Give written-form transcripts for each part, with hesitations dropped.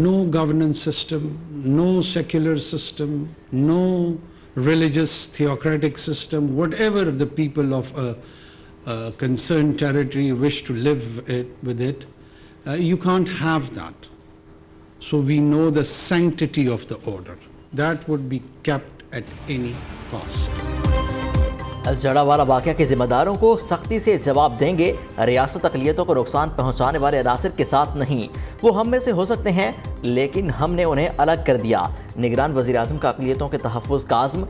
no governance system, no secular system, no religious theocratic system, whatever the people of a concerned territory wish to live with it, you can't have that. So we know the sanctity of the order. That would be kept at any cost. Jaranwala वाक़या के जिम्मेदारों को सख्ती से जवाब देंगे। रियासत अक़लियतों को नुकसान पहुँचाने वाले अनासिर के साथ नहीं। वो हम में से हो सकते हैं, लेकिन हमने उन्हें अलग कर दिया। निगरान वज़ीर आज़म का अक़लियतों के तहफ़्फ़ुज़ का आज़म।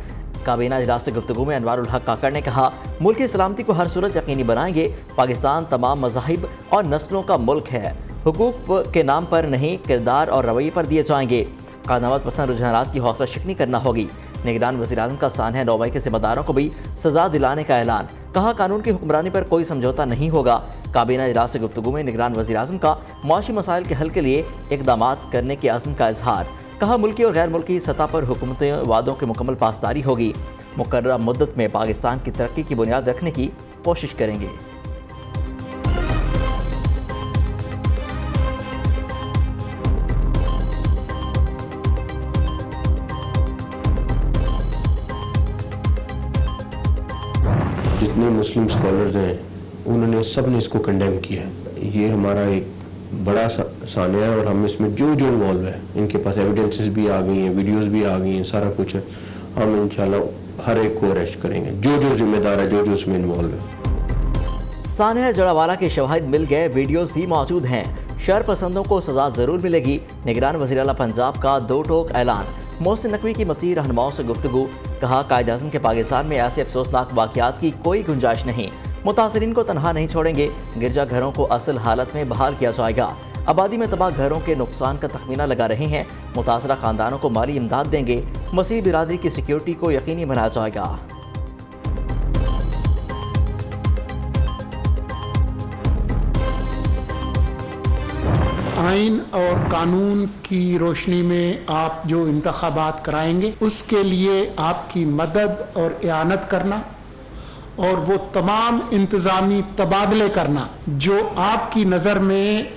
काबीना इजलास से गुफ्तगू में अनवारुल हक काकड़ ने कहा, मुल्क की सलामती को हर सूरत यकीनी बनाएंगे। पाकिस्तान तमाम मज़ाहिब और नस्लों का मुल्क है। हुकूक के नाम पर नहीं, किरदार और रवैये पर दिए जाएंगे। क़ादामत पसंद रुझानात की हौसला शिकनी करना होगी। निगरान वज़ीर आज़म का सानह नौबई के ज़िम्मेदारों को भी सज़ा दिलाने का ऐलान। कहा, कानून की हुक्मरानी पर कोई समझौता नहीं होगा। काबीना इजलास से गुफ्तगू में निगरान वज़ीर आज़म का मुआशी मसाइल के हल के लिए इक़दामात करने के अज़्म का इजहार। कहा, मुल्की और गैर मुल्की सतह पर हुकूमती वादों की मुकम्मल पासदारी होगी। मुकर्रर मुद्दत में पाकिस्तान की तरक्की की बुनियाद रखने की कोशिश करेंगे। जितने मुस्लिम स्कॉलर्स हैं उन्होंने सब ने इसको कंडेम किया। ये हमारा एक बड़ा सानिया है और हम इसमें जो इन्वॉल्व है, इनके पास एविडेंसेस भी आ गई हैं, वीडियोस भी आ गई हैं, सारा कुछ है। हम इंशाल्लाह हर एक को अरेस्ट करेंगे जो जिम्मेदार है, जो उसमें इन्वॉल्व है। सानिया जड़ावाला के शवाहिद मिल गए, वीडियोस भी मौजूद हैं। शर पसंदों को सजा जरूर मिलेगी। निगरान वज़ीर आला पंजाब का दो टोक ऐलान। मोहसिन नकवी की मसीह रहनुमाओं से गुफ्तगू। कहा, कायद-ए-आज़म के पाकिस्तान में ऐसे अफसोसनाक वाक़यात की कोई गुंजाइश नहीं। मुतासरीन को तनहा नहीं छोड़ेंगे। गिरजा घरों को असल हालत में बहाल किया जाएगा। आबादी में तबाह घरों के नुकसान का तखमीना लगा रहे हैं। मुतासरा ख़ानदानों को माली इमदाद देंगे। मसीह बिरादरी की सिक्योरिटी को यकीनी बनाया जाएगा। आइन और कानून की रोशनी में आप जो इंतखाबात कराएंगे, उसके लिए आपकी मदद और इआनत करना और वो तमाम इंतज़ामी तबादले करना जो आपकी नज़र में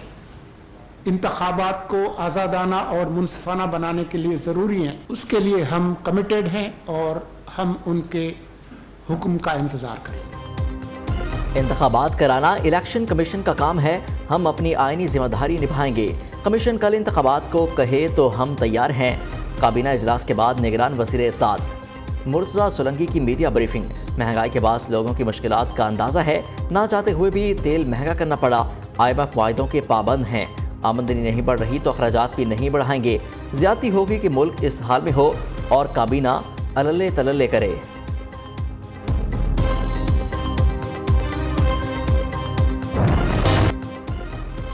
इंतखाबात को आज़ादाना और मुनसिफाना बनाने के लिए ज़रूरी हैं, उसके लिए हम कमिटेड हैं और हम उनके हुक्म का इंतज़ार करेंगे। इंतखाबात कराना इलेक्शन कमीशन का काम है। हम अपनी आईनी जिम्मेदारी निभाएंगे। कमीशन कल इंतखाबात को कहे तो हम तैयार हैं। काबीना इजलास के बाद निगरान वज़ीर इत्तेदाद मुर्तज़ा सोलंकी की मीडिया ब्रीफिंग। महंगाई के बाद लोगों की मुश्किलात का अंदाज़ा है। ना चाहते हुए भी तेल महंगा करना पड़ा। IMF वायदों के पाबंद हैं। आमदनी नहीं बढ़ रही तो अखराजात भी नहीं बढ़ाएंगे। ज़्यादती होगी कि मुल्क इस हाल में हो और काबीना अलले तलले करे।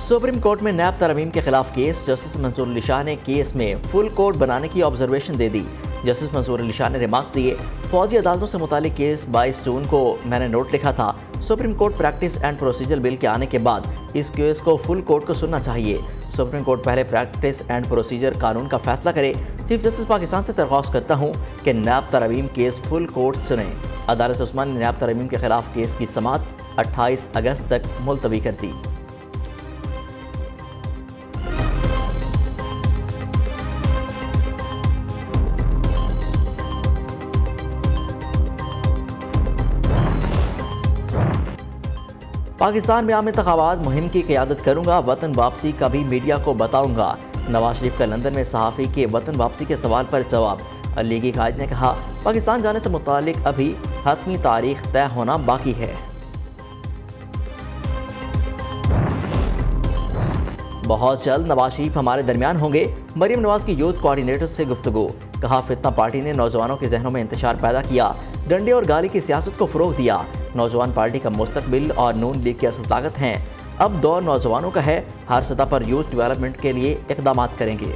सुप्रीम कोर्ट में नैब तरमीम के खिलाफ केस। जस्टिस मंसूर अली शाह ने केस में फुल कोर्ट बनाने की ऑब्जर्वेशन दे दी। जस्टिस मंसूर अली शाह ने रिमार्क्स दिए, फौजी अदालतों से मुतालिक केस 22 जून को मैंने नोट लिखा था। Supreme court practice and procedure bill के आने के बाद इस केस को फुल कोर्ट को सुनना चाहिए। सुप्रीम कोर्ट पहले प्रैक्टिस एंड प्रोसीजर कानून का फैसला करे। चीफ जस्टिस पाकिस्तान से दरख्वास्त करता हूँ कि नैब तरमीम केस फुल कोर्ट सुने। अदालत उस्मान ने नैब तरमीम के खिलाफ केस की समाअत 28 अगस्त तक मुलतवी कर दी। पाकिस्तान में आम इंतखाबात मुहिम की क़यादत करूंगा। वतन वापसी का भी मीडिया को बताऊंगा। नवाज शरीफ का लंदन में सहाफ़ी के वतन वापसी के सवाल पर जवाब। लीगी कायद ने कहा, पाकिस्तान जाने से मुतालिक अभी हतमी तारीख तय होना बाकी है। बहुत जल्द नवाज शरीफ हमारे दरमियान होंगे। मरीम नवाज की यूथ कोऑर्डिनेटर से गुफ्तगू। कहा, फितना पार्टी ने नौजवानों के जहनों में इंतशार पैदा किया। डंडे और गाली की सियासत को फ़रोग़ दिया। नौजवान पार्टी का मुस्तकबिल और नून लीग की असल ताकत हैं। अब दौर नौजवानों का है। हर सतह पर यूथ डेवलपमेंट के लिए इक़दामात करेंगे।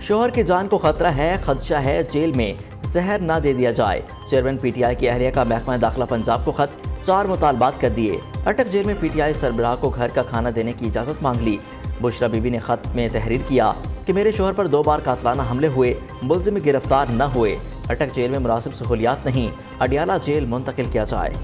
शोहर की जान को खतरा है, खदशा है जेल में जहर ना दे दिया जाए। चेयरमैन PTI की अहलिया का महकमा दाखिला पंजाब को खत। 4 मुतालबात कर दिए। अटक जेल में PTI सरबराह को घर का खाना देने की इजाज़त मांग ली। बुशरा बीबी ने खत में तहरीर किया कि मेरे शोहर पर 2 बार कातलाना हमले हुए, मुलजिम गिरफ्तार न हुए। अटक जेल में मुनासिब सहूलियात नहीं, अडियाला जेल मुंतकिल किया जाए।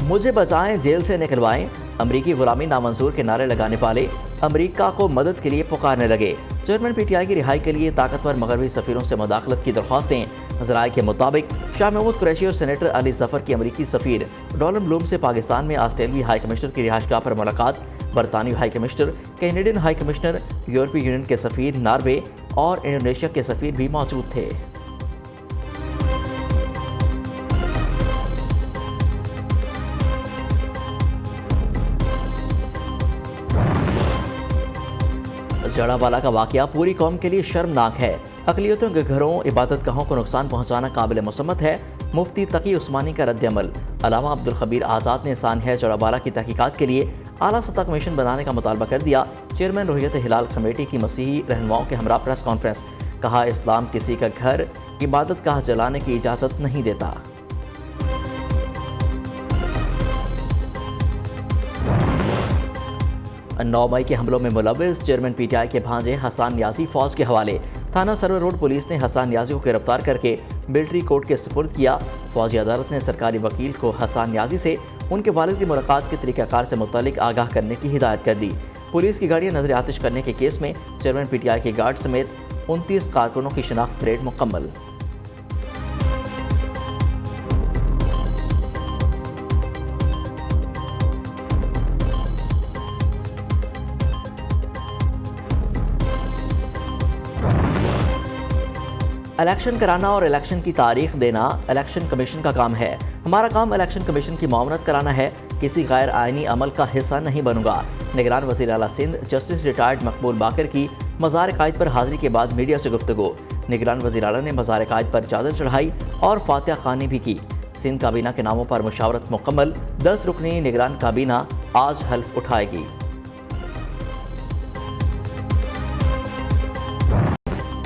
मुझे बचाएं, जेल से निकलवाएं, अमरीकी गुलामी नामंजूर के नारे लगाने वाले अमरीका को मदद के लिए पुकारने लगे। चेयरमैन पीटीआई की रिहाई के लिए ताकतवर मगरबी सफीरों से मुदाखलत की दरख्वास्तें। ज़राए के मुताबिक शाह महमूद कुरैशी और सेनेटर अली जफर की अमरीकी सफीर डोनाल्ड ब्लूम से पाकिस्तान में ऑस्ट्रेलियाई हाई कमिश्नर की रिहाइशगाह पर मुलाकात। बरतानवी high commissioner, Canadian high commissioner, यूरोपीय यूनियन के सफीर, नॉर्वे और इंडोनेशिया के सफीर भी मौजूद थे। जड़ावाला का वाकया पूरी कौम के लिए शर्मनाक है। अक़लियतों के घरों, इबादत गाहों को नुकसान पहुंचाना काबिल मुसम्मत है। मुफ्ती तकी उस्मानी का रद्द-ए-अमल। अल्लामा अब्दुल खबीर आज़ाद ने सानिया जड़ावाला की तहकीकात के लिए आला सतह कमीशन बनाने का मुतालबा कर दिया। चेयरमैन रोहियत हिलाल कमेटी की मसीही रहनुमाओं के हमरा प्रेस कॉन्फ्रेंस। कहा, इस्लाम किसी का घर, इबादत गाह जलाने की इजाज़त नहीं देता। नौ मई के हमलों में मुलव्विस चेयरमैन पीटीआई के भांजे हसन नियाज़ी फौज के हवाले। थाना सरवर रोड पुलिस ने हसन नियाज़ी को गिरफ्तार करके मिलिट्री कोर्ट के सुपुर्द किया। फौजी अदालत ने सरकारी वकील को हसन नियाज़ी से उनके वालिद की मुलाकात के तरीक़ाकार से मुतल्लिक आगाह करने की हिदायत कर दी। पुलिस की गाड़ियां नजर आतिश करने के केस में चेयरमैन पीटीआई के गार्ड समेत 29 कारकुनों की शिनाख्त परेड मुकम्मल। इलेक्शन कराना और इलेक्शन की तारीख देना इलेक्शन कमीशन का काम है। हमारा काम इलेक्शन कमीशन की मामलत कराना है। किसी गैर आइनी अमल का हिस्सा नहीं बनूंगा। निगरान वज़ीर आला सिंध जस्टिस रिटायर्ड मकबूल बाकर की मज़ार कायद पर हाजिरी के बाद मीडिया से गुफ्तगू। निगरान वज़ीर आला ने मज़ार कायद पर चादर चढ़ाई और फातिहा ख़वानी भी की। सिंध काबीना के नामों पर मुशावरत मुकम्मल। 10 रुकनी निगरान काबीना आज हल्फ उठाएगी।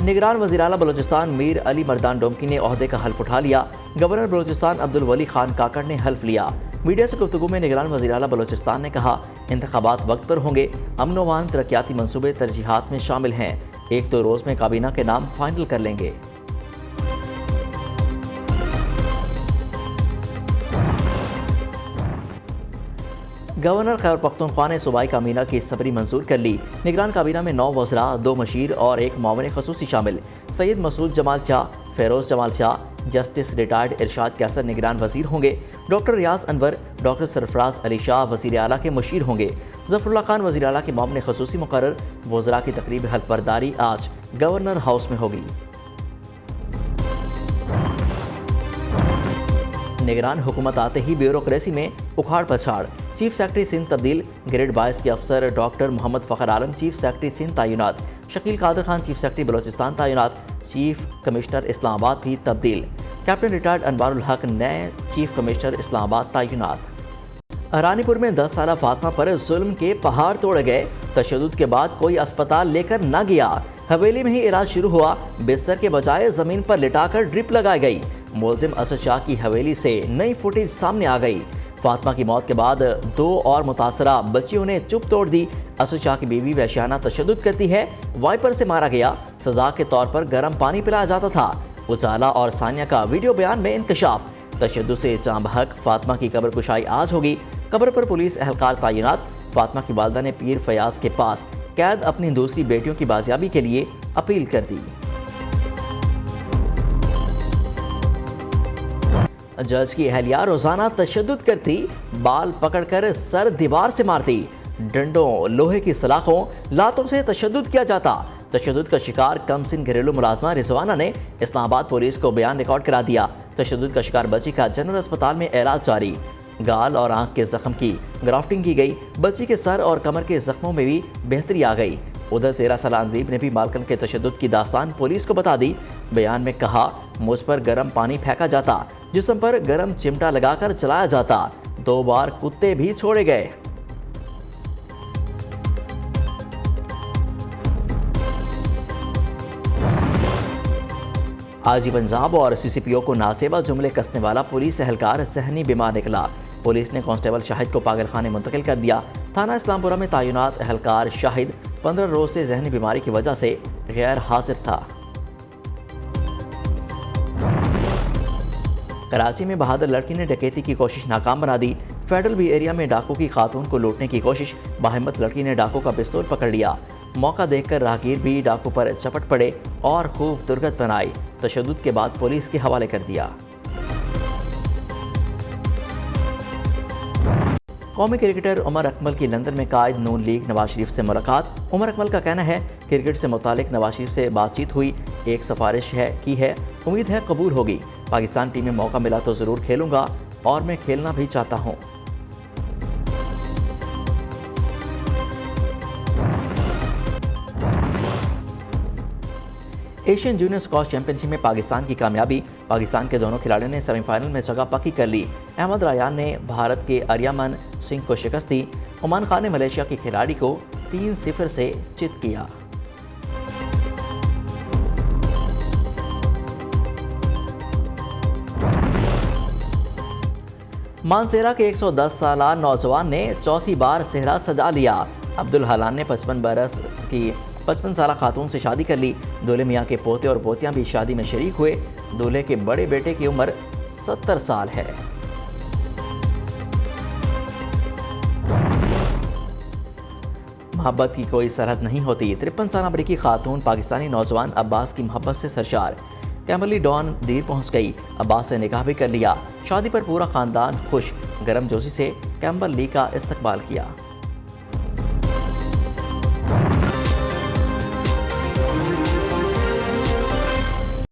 निगरान वज़ीर आला बलोचिस्तान मीर अली मर्दान डोमकी ने ओहदे का हल्फ उठा लिया। गवर्नर बलोचिस्तान अब्दुल वली खान काकड़ ने हल्फ लिया। मीडिया से गुफ्तगू में निगरान वज़ीर आला बलोचिस्तान ने कहा, इंतखाबात वक्त पर होंगे। अमन व अमान तरक्याती मनसूबे तरजीहात में शामिल हैं। 1-2 रोज़ में काबीना के नाम फाइनल कर लेंगे। गवर्नर खैबर पख्तूनख्वा ने सूबाई काबीना की सबरी मंजूर कर ली। निगरान काबीना में 9 वज़रा, 2 मशीर और 1 मामले खसूसी शामिल। सैयद मसूद जमाल शाह, फेरोज़ जमाल शाह, जस्टिस रिटायर्ड इरशाद कैसर निगरान वज़ीर होंगे। डॉक्टर रियाज अनवर, डॉक्टर सरफराज अली शाह वज़ीर आला के मशीर होंगे। ज़फ़रुल्लाह खान वज़ीर आला के मामले खसूसी मुकर्रर। वज़रा की तकरीब हल्फ बर्दारी आज गवर्नर हाउस में होगी। निगरान हुकूमत आते ही ब्यूरोक्रेसी में उखाड़ पछाड़। चीफ सेक्रेटरी सिंध तब्दील। ग्रेड 22 के अफसर डॉक्टर मोहम्मद फ़खर आलम चीफ सेक्रेटरी सिंध तैनात। शकील कादर खान चीफ सेक्रेटरी बलोचिस्तान तैनात। चीफ कमिश्नर इस्लामाबाद भी तब्दील। कैप्टन रिटायर्ड अनवारुल हक नए चीफ कमिश्नर इस्लामाबाद तैनात। रानीपुर में 10 साला फातिमा पर जुल्म के पहाड़ तोड़े गए। तशद्दुद के बाद कोई अस्पताल लेकर न गया। हवेली में ही इलाज शुरू हुआ। बिस्तर के बजाय जमीन पर लिटाकर ड्रिप लगाई गई। मुलजिम असद शाह की हवेली से नई फुटेज सामने आ गई। फातिमा की मौत के बाद 2 और मुतासरा बच्चियों ने चुप तोड़ दी। असद शाह की बीवी वहशियाना तशद्दुद करती है। वाइपर से मारा गया। सजा के तौर पर गर्म पानी पिलाया जाता था। उजाला और सानिया का वीडियो बयान में इंकशाफ। तशद्दुद से जाम बहक। फातिमा की कब्र कुशाई आज होगी। कब्र पर पुलिस एहलकार तैनात। फातिमा की वालदा ने पीर फयाज के पास कैद अपनी दूसरी बेटियों की बाजियाबी के लिए अपील कर दी। जज की अहलिया रोजाना तशद्दुद करती। बाल पकड़कर सर दीवार से मारती। डंडों, लोहे की सलाखों, लातों से तशद्दुद किया जाता। तशद्दुद का शिकार कमसिन घरेलू मुलाजमा रिजवाना ने इस्लामाबाद पुलिस को बयान रिकॉर्ड करा दिया। तशद्दुद का शिकार बच्ची का जनरल अस्पताल में इलाज जारी। गाल और आंख के जख्म की ग्राफ्टिंग की गई। बच्ची के सर और कमर के जख्मों में भी बेहतरी आ गई। उधर 13 साल अंजीब ने भी मालकन के तशद्दुद की दास्तान पुलिस को बता दी। बयान में कहा, मुझ पर गर्म पानी फेंका जाता। जिस्म पर गर्म चिमटा लगाकर चलाया जाता। 2 बार कुत्ते भी छोड़े गए। आज ही पंजाब और सीसीपीओ को नासेबा जुमले कसने वाला पुलिस एहलकार जहनी बीमार निकला। पुलिस ने कांस्टेबल शाहिद को पागलखाने मुंतकिल कर दिया। थाना इस्लामपुरा में तैनात एहलकार शाहिद 15 रोज से जहनी बीमारी की वजह से गैर हाजिर था। कराची में बहादुर लड़की ने डकैती की कोशिश नाकाम बना दी। फेडरल बी एरिया में डाकू की खातून को लूटने की कोशिश, बाहिम्मत लड़की ने डाकू का पिस्तौल पकड़ लिया। मौका देखकर राहगीर भी डाकू पर चपट पड़े और खूब दुर्गत बनाई। तशद्दुद के बाद पुलिस के हवाले कर दिया। कौमी क्रिकेटर उमर अकमल की लंदन में कायद नून लीग नवाज शरीफ से मुलाकात। उमर अकमल का कहना है क्रिकेट से मुतालिक नवाज शरीफ से बातचीत हुई, एक सिफारिश की है, उम्मीद है कबूल होगी। पाकिस्तान टीम में मौका मिला तो ज़रूर खेलूंगा और मैं खेलना भी चाहता हूँ। एशियन जूनियर स्क्वॉश चैंपियनशिप में पाकिस्तान की कामयाबी। पाकिस्तान के दोनों खिलाड़ियों ने सेमीफाइनल में जगह पक्की कर ली। अहमद रायान ने भारत के अर्यामन सिंह को शिकस्त दी। उमान खान ने मलेशिया के खिलाड़ी को 3-0 से चित किया। मानसेरा के 110 साल नौजवान ने चौथी बार सेहरा सजा लिया। अब्दुल हलान ने 55 साल खातून से शादी कर ली। दूल्हे मियाँ के पोते और पोतियां भी शादी में शरीक हुए। दूल्हे के बड़े बेटे की उम्र 70 साल है। मोहब्बत की कोई सरहद नहीं होती। 53 साल अमरीकी खातून पाकिस्तानी नौजवान अब्बास की मोहब्बत से सरशार। कैम्बरली डॉन दीर पहुंच गई। अब्बास से निकाह भी कर लिया। शादी पर पूरा खानदान खुश। गर्मजोशी से कैम्बरली का इस्तकबाल किया।